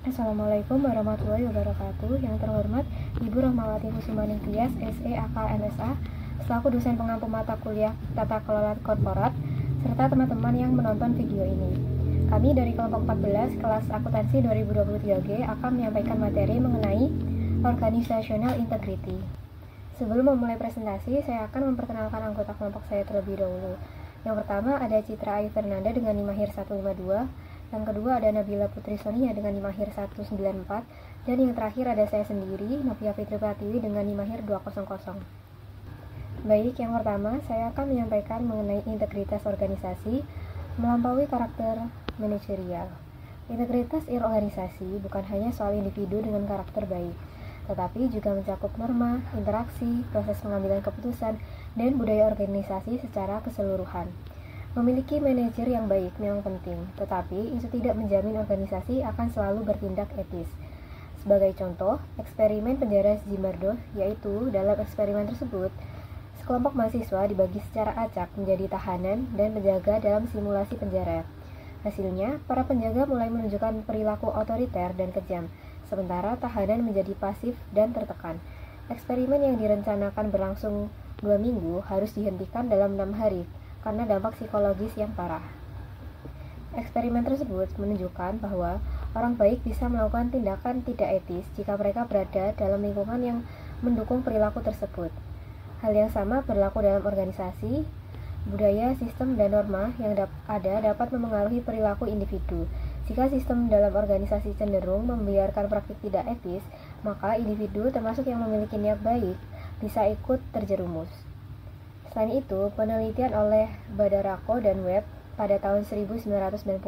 Assalamualaikum warahmatullahi wabarakatuh. Yang terhormat Ibu Rahmawati Kusumaningtyas, SE AK MSA, selaku dosen pengampu mata kuliah Tata Kelola Korporat, serta teman-teman yang menonton video ini. Kami dari kelompok 14 kelas akuntansi 2023G akan menyampaikan materi mengenai Organizational Integrity. Sebelum memulai presentasi, saya akan memperkenalkan anggota kelompok saya terlebih dahulu. Yang pertama ada Citra Ayu Fernanda dengan NIM Mahir 152. Yang kedua ada Nabila Putri Sonia dengan NIM Mahir 194. Dan yang terakhir ada saya sendiri, Novia Fitri Pratiwi dengan NIM Mahir 200. Baik, yang pertama saya akan menyampaikan mengenai integritas organisasi melampaui karakter manajerial. Integritas organisasi bukan hanya soal individu dengan karakter baik, tetapi juga mencakup norma, interaksi, proses pengambilan keputusan, dan budaya organisasi secara keseluruhan. Memiliki manajer yang baik memang penting, tetapi itu tidak menjamin organisasi akan selalu bertindak etis. Sebagai contoh, eksperimen penjara Zimbardo, yaitu dalam eksperimen tersebut, sekelompok mahasiswa dibagi secara acak menjadi tahanan dan penjaga dalam simulasi penjara. Hasilnya, para penjaga mulai menunjukkan perilaku otoriter dan kejam, sementara tahanan menjadi pasif dan tertekan. Eksperimen yang direncanakan berlangsung 2 minggu harus dihentikan dalam 6 hari karena dampak psikologis yang parah. Eksperimen tersebut menunjukkan bahwa orang baik bisa melakukan tindakan tidak etis jika mereka berada dalam lingkungan yang mendukung perilaku tersebut. Hal yang sama berlaku dalam organisasi. Budaya, sistem, dan norma yang ada dapat memengaruhi perilaku individu. Jika sistem dalam organisasi cenderung membiarkan praktik tidak etis, maka individu termasuk yang memiliki niat baik bisa ikut terjerumus. Selain itu, penelitian oleh Badarako dan Webb pada tahun 1995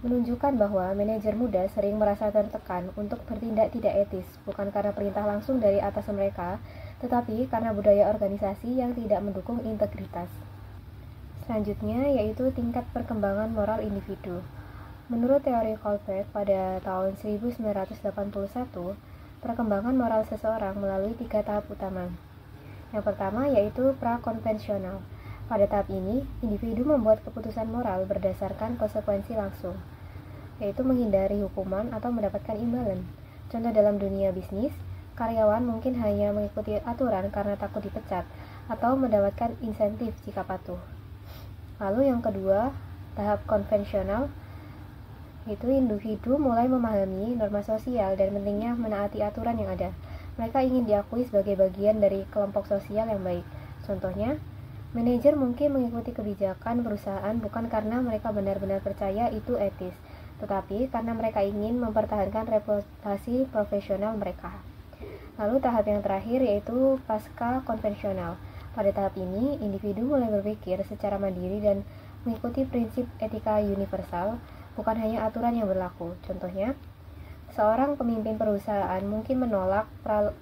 menunjukkan bahwa manajer muda sering merasa tertekan untuk bertindak tidak etis, bukan karena perintah langsung dari atasan mereka, tetapi karena budaya organisasi yang tidak mendukung integritas. Selanjutnya yaitu tingkat perkembangan moral individu. Menurut teori Kohlberg pada tahun 1981, perkembangan moral seseorang melalui 3 tahap utama. Yang pertama yaitu prakonvensional. Pada tahap ini, individu membuat keputusan moral berdasarkan konsekuensi langsung, yaitu menghindari hukuman atau mendapatkan imbalan. Contoh dalam dunia bisnis, karyawan mungkin hanya mengikuti aturan karena takut dipecat atau mendapatkan insentif jika patuh. Lalu yang kedua, tahap konvensional, yaitu individu mulai memahami norma sosial dan pentingnya menaati aturan yang ada. Mereka ingin diakui sebagai bagian dari kelompok sosial yang baik. Contohnya, manajer mungkin mengikuti kebijakan perusahaan bukan karena mereka benar-benar percaya itu etis, tetapi karena mereka ingin mempertahankan reputasi profesional mereka. Lalu tahap yang terakhir yaitu pasca konvensional. Pada tahap ini, individu mulai berpikir secara mandiri dan mengikuti prinsip etika universal, bukan hanya aturan yang berlaku. Contohnya, seorang pemimpin perusahaan mungkin menolak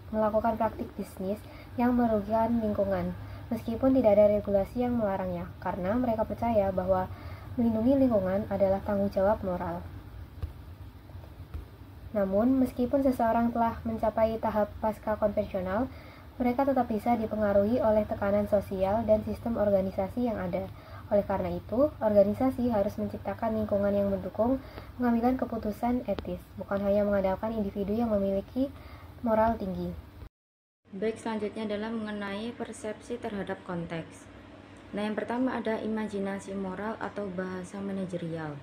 melakukan praktik bisnis yang merugikan lingkungan, meskipun tidak ada regulasi yang melarangnya, karena mereka percaya bahwa melindungi lingkungan adalah tanggung jawab moral. Namun, meskipun seseorang telah mencapai tahap pasca konvensional, mereka tetap bisa dipengaruhi oleh tekanan sosial dan sistem organisasi yang ada. Oleh karena itu, organisasi harus menciptakan lingkungan yang mendukung pengambilan keputusan etis, bukan hanya mengandalkan individu yang memiliki moral tinggi. Baik, selanjutnya adalah mengenai persepsi terhadap konteks. Nah, yang pertama ada imajinasi moral atau bahasa manajerial.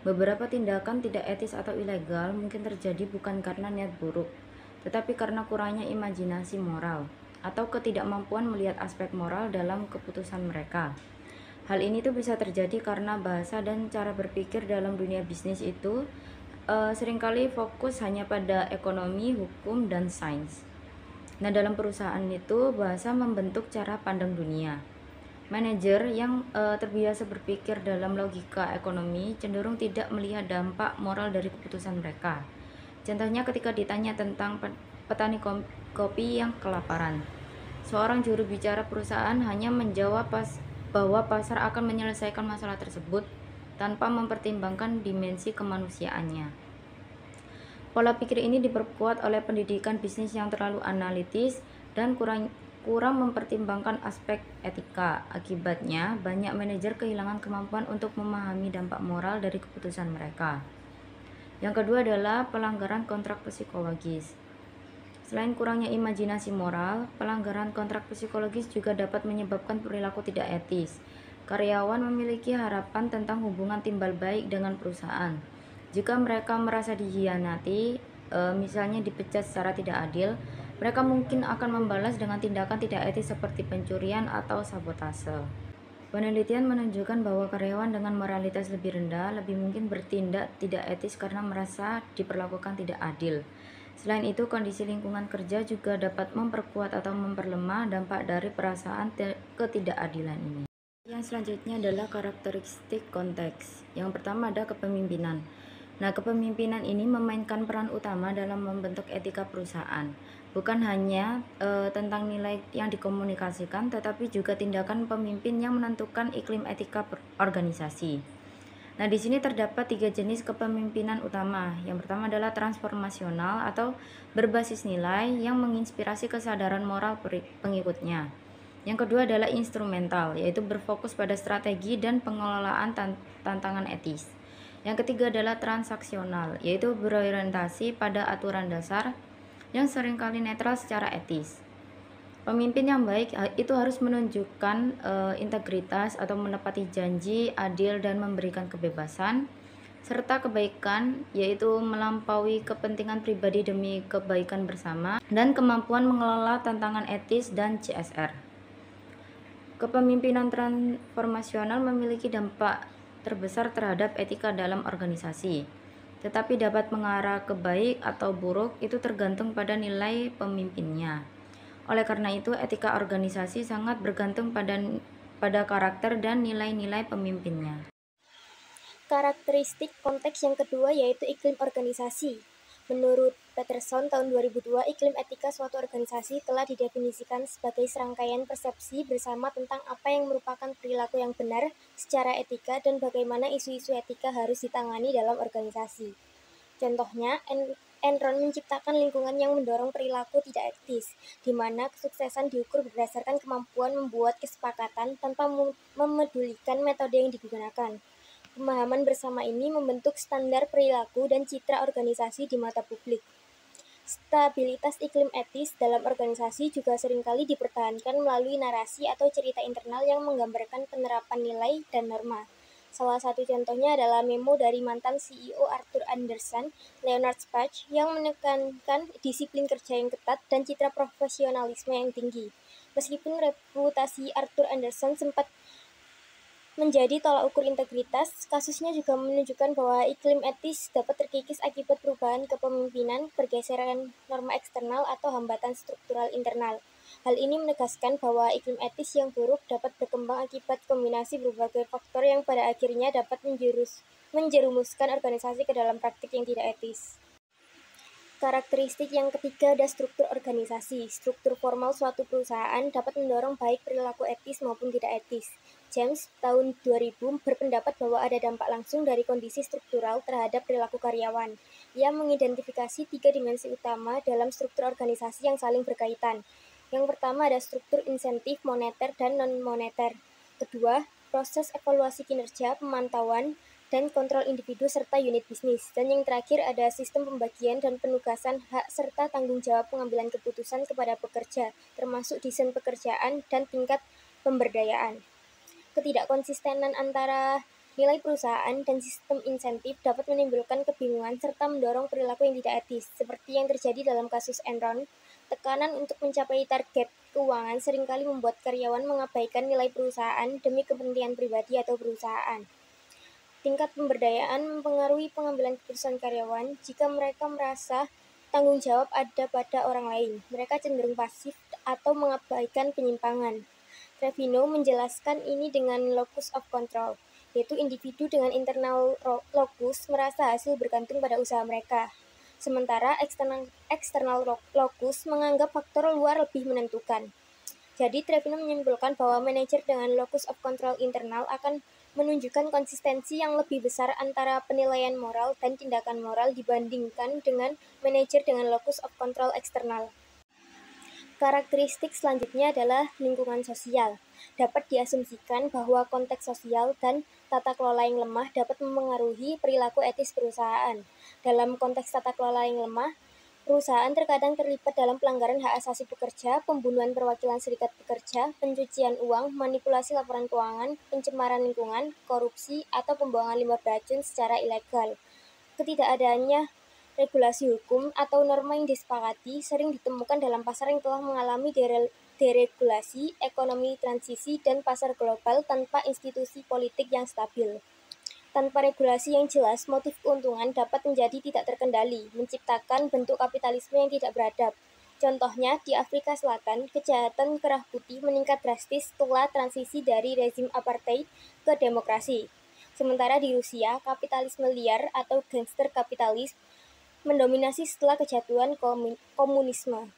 Beberapa tindakan tidak etis atau ilegal mungkin terjadi bukan karena niat buruk, tetapi karena kurangnya imajinasi moral atau ketidakmampuan melihat aspek moral dalam keputusan mereka. Hal ini tuh bisa terjadi karena bahasa dan cara berpikir dalam dunia bisnis itu seringkali fokus hanya pada ekonomi, hukum, dan sains. Nah, dalam perusahaan itu bahasa membentuk cara pandang dunia. Manajer yang terbiasa berpikir dalam logika ekonomi cenderung tidak melihat dampak moral dari keputusan mereka. Contohnya ketika ditanya tentang petani kopi yang kelaparan, seorang juru bicara perusahaan hanya menjawab bahwa pasar akan menyelesaikan masalah tersebut tanpa mempertimbangkan dimensi kemanusiaannya. Pola pikir ini diperkuat oleh pendidikan bisnis yang terlalu analitis dan kurang mempertimbangkan aspek etika. Akibatnya, banyak manajer kehilangan kemampuan untuk memahami dampak moral dari keputusan mereka. Yang kedua adalah pelanggaran kontrak psikologis. Selain kurangnya imajinasi moral, pelanggaran kontrak psikologis juga dapat menyebabkan perilaku tidak etis. Karyawan memiliki harapan tentang hubungan timbal baik dengan perusahaan. Jika mereka merasa dikhianati, misalnya dipecat secara tidak adil, mereka mungkin akan membalas dengan tindakan tidak etis seperti pencurian atau sabotase. Penelitian menunjukkan bahwa karyawan dengan moralitas lebih rendah lebih mungkin bertindak tidak etis karena merasa diperlakukan tidak adil. Selain itu, kondisi lingkungan kerja juga dapat memperkuat atau memperlemah dampak dari perasaan ketidakadilan ini. Yang selanjutnya adalah karakteristik konteks. Yang pertama ada kepemimpinan. Nah, kepemimpinan ini memainkan peran utama dalam membentuk etika perusahaan. Bukan hanya tentang nilai yang dikomunikasikan, tetapi juga tindakan pemimpin yang menentukan iklim etika organisasi. Nah, di sini terdapat 3 jenis kepemimpinan utama. Yang pertama adalah transformasional atau berbasis nilai yang menginspirasi kesadaran moral pengikutnya. Yang kedua adalah instrumental, yaitu berfokus pada strategi dan pengelolaan tantangan etis. Yang ketiga adalah transaksional, yaitu berorientasi pada aturan dasar yang seringkali netral secara etis. Pemimpin yang baik itu harus menunjukkan integritas atau menepati janji, adil dan memberikan kebebasan, serta kebaikan, yaitu melampaui kepentingan pribadi demi kebaikan bersama, dan kemampuan mengelola tantangan etis dan CSR. Kepemimpinan transformasional memiliki dampak terbesar terhadap etika dalam organisasi, tetapi dapat mengarah ke baik atau buruk itu tergantung pada nilai pemimpinnya. Oleh karena itu, etika organisasi sangat bergantung pada karakter dan nilai-nilai pemimpinnya. Karakteristik konteks yang kedua yaitu iklim organisasi. Menurut Peterson tahun 2002, iklim etika suatu organisasi telah didefinisikan sebagai serangkaian persepsi bersama tentang apa yang merupakan perilaku yang benar secara etika dan bagaimana isu-isu etika harus ditangani dalam organisasi. Contohnya, Enron menciptakan lingkungan yang mendorong perilaku tidak etis, di mana kesuksesan diukur berdasarkan kemampuan membuat kesepakatan tanpa memedulikan metode yang digunakan. Pemahaman bersama ini membentuk standar perilaku dan citra organisasi di mata publik. Stabilitas iklim etis dalam organisasi juga seringkali dipertahankan melalui narasi atau cerita internal yang menggambarkan penerapan nilai dan norma. Salah satu contohnya adalah memo dari mantan CEO Arthur Andersen, Leonard Spach, yang menekankan disiplin kerja yang ketat dan citra profesionalisme yang tinggi. Meskipun reputasi Arthur Andersen sempat menjadi tolak ukur integritas, kasusnya juga menunjukkan bahwa iklim etis dapat terkikis akibat perubahan kepemimpinan, pergeseran norma eksternal, atau hambatan struktural internal. Hal ini menegaskan bahwa iklim etis yang buruk dapat berkembang akibat kombinasi berbagai faktor yang pada akhirnya dapat menjerumuskan organisasi ke dalam praktik yang tidak etis. Karakteristik yang ketiga ada struktur organisasi. Struktur formal suatu perusahaan dapat mendorong baik perilaku etis maupun tidak etis. James tahun 2000 berpendapat bahwa ada dampak langsung dari kondisi struktural terhadap perilaku karyawan. Ia mengidentifikasi 3 dimensi utama dalam struktur organisasi yang saling berkaitan. Yang pertama ada struktur insentif moneter dan non-moneter. Kedua, proses evaluasi kinerja, pemantauan, dan kontrol individu serta unit bisnis. Dan yang terakhir ada sistem pembagian dan penugasan hak serta tanggung jawab pengambilan keputusan kepada pekerja, termasuk desain pekerjaan dan tingkat pemberdayaan. Ketidakkonsistenan antara nilai perusahaan dan sistem insentif dapat menimbulkan kebingungan serta mendorong perilaku yang tidak etis, seperti yang terjadi dalam kasus Enron. Tekanan untuk mencapai target keuangan seringkali membuat karyawan mengabaikan nilai perusahaan demi kepentingan pribadi atau perusahaan. Tingkat pemberdayaan mempengaruhi pengambilan keputusan karyawan. Jika mereka merasa tanggung jawab ada pada orang lain, mereka cenderung pasif atau mengabaikan penyimpangan. Trevino menjelaskan ini dengan locus of control, yaitu individu dengan internal locus merasa hasil bergantung pada usaha mereka. Sementara eksternal locus menganggap faktor luar lebih menentukan. Jadi, Trevino menyimpulkan bahwa manajer dengan locus of control internal akan menunjukkan konsistensi yang lebih besar antara penilaian moral dan tindakan moral dibandingkan dengan manajer dengan locus of control eksternal. Karakteristik selanjutnya adalah lingkungan sosial. Dapat diasumsikan bahwa konteks sosial dan tata kelola yang lemah dapat memengaruhi perilaku etis perusahaan. Dalam konteks tata kelola yang lemah, perusahaan terkadang terlibat dalam pelanggaran hak asasi pekerja, pembunuhan perwakilan serikat pekerja, pencucian uang, manipulasi laporan keuangan, pencemaran lingkungan, korupsi, atau pembuangan limbah beracun secara ilegal. Ketidakadaannya regulasi hukum atau norma yang disepakati sering ditemukan dalam pasar yang telah mengalami deregulasi, ekonomi transisi, dan pasar global tanpa institusi politik yang stabil. Tanpa regulasi yang jelas, motif keuntungan dapat menjadi tidak terkendali, menciptakan bentuk kapitalisme yang tidak beradab. Contohnya, di Afrika Selatan, kejahatan kerah putih meningkat drastis setelah transisi dari rezim apartheid ke demokrasi. Sementara di Rusia, kapitalisme liar atau gangster kapitalis mendominasi setelah kejatuhan komunisme.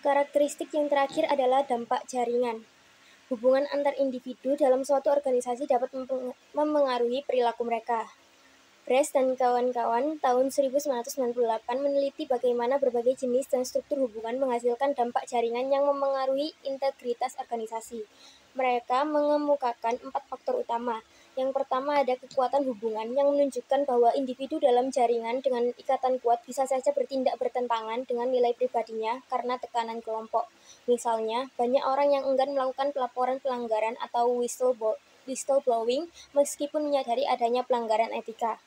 Karakteristik yang terakhir adalah dampak jaringan. Hubungan antar individu dalam suatu organisasi dapat memengaruhi perilaku mereka. Bress dan kawan-kawan tahun 1998 meneliti bagaimana berbagai jenis dan struktur hubungan menghasilkan dampak jaringan yang memengaruhi integritas organisasi. Mereka mengemukakan 4 faktor utama. Yang pertama ada kekuatan hubungan yang menunjukkan bahwa individu dalam jaringan dengan ikatan kuat bisa saja bertindak bertentangan dengan nilai pribadinya karena tekanan kelompok. Misalnya, banyak orang yang enggan melakukan pelaporan pelanggaran atau whistleblowing meskipun menyadari adanya pelanggaran etika.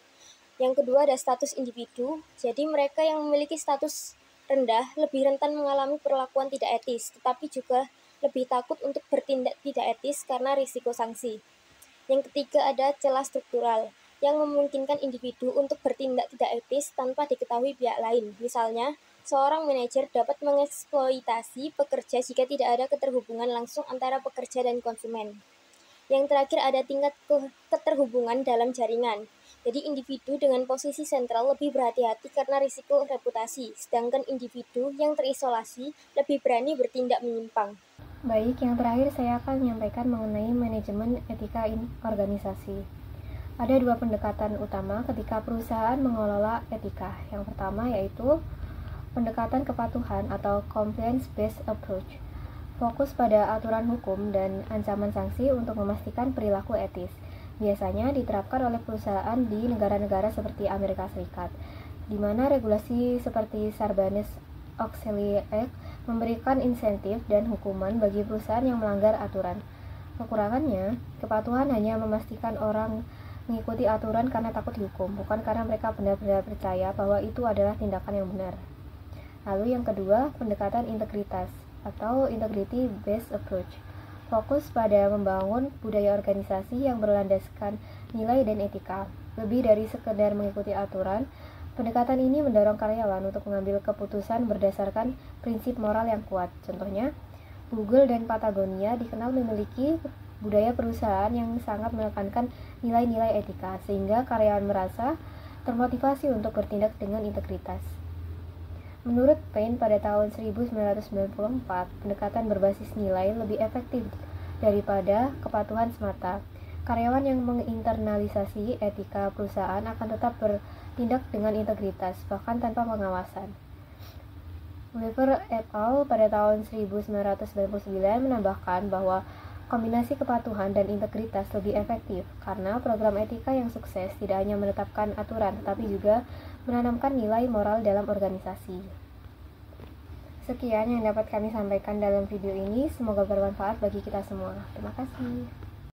Yang kedua ada status individu, jadi mereka yang memiliki status rendah lebih rentan mengalami perlakuan tidak etis, tetapi juga lebih takut untuk bertindak tidak etis karena risiko sanksi. Yang ketiga ada celah struktural, yang memungkinkan individu untuk bertindak tidak etis tanpa diketahui pihak lain. Misalnya, seorang manajer dapat mengeksploitasi pekerja jika tidak ada keterhubungan langsung antara pekerja dan konsumen. Yang terakhir ada tingkat keterhubungan dalam jaringan. Jadi individu dengan posisi sentral lebih berhati-hati karena risiko reputasi, sedangkan individu yang terisolasi lebih berani bertindak menyimpang. Baik, yang terakhir saya akan menyampaikan mengenai manajemen etika organisasi. Ada 2 pendekatan utama ketika perusahaan mengelola etika. Yang pertama yaitu pendekatan kepatuhan atau compliance-based approach. Fokus pada aturan hukum dan ancaman sanksi untuk memastikan perilaku etis. Biasanya diterapkan oleh perusahaan di negara-negara seperti Amerika Serikat, di mana regulasi seperti Sarbanes-Oxley Act memberikan insentif dan hukuman bagi perusahaan yang melanggar aturan. Kekurangannya, kepatuhan hanya memastikan orang mengikuti aturan karena takut dihukum, bukan karena mereka benar-benar percaya bahwa itu adalah tindakan yang benar. Lalu yang kedua, pendekatan integritas atau integrity-based approach. Fokus pada membangun budaya organisasi yang berlandaskan nilai dan etika. Lebih dari sekedar mengikuti aturan, pendekatan ini mendorong karyawan untuk mengambil keputusan berdasarkan prinsip moral yang kuat. Contohnya, Google dan Patagonia dikenal memiliki budaya perusahaan yang sangat menekankan nilai-nilai etika, sehingga karyawan merasa termotivasi untuk bertindak dengan integritas. Menurut Payne pada tahun 1994, pendekatan berbasis nilai lebih efektif daripada kepatuhan semata. Karyawan yang menginternalisasi etika perusahaan akan tetap bertindak dengan integritas, bahkan tanpa pengawasan. Weaver et al. Pada tahun 1999 menambahkan bahwa kombinasi kepatuhan dan integritas lebih efektif karena program etika yang sukses tidak hanya menetapkan aturan, tetapi juga menanamkan nilai moral dalam organisasi. Sekian yang dapat kami sampaikan dalam video ini, semoga bermanfaat bagi kita semua. Terima kasih.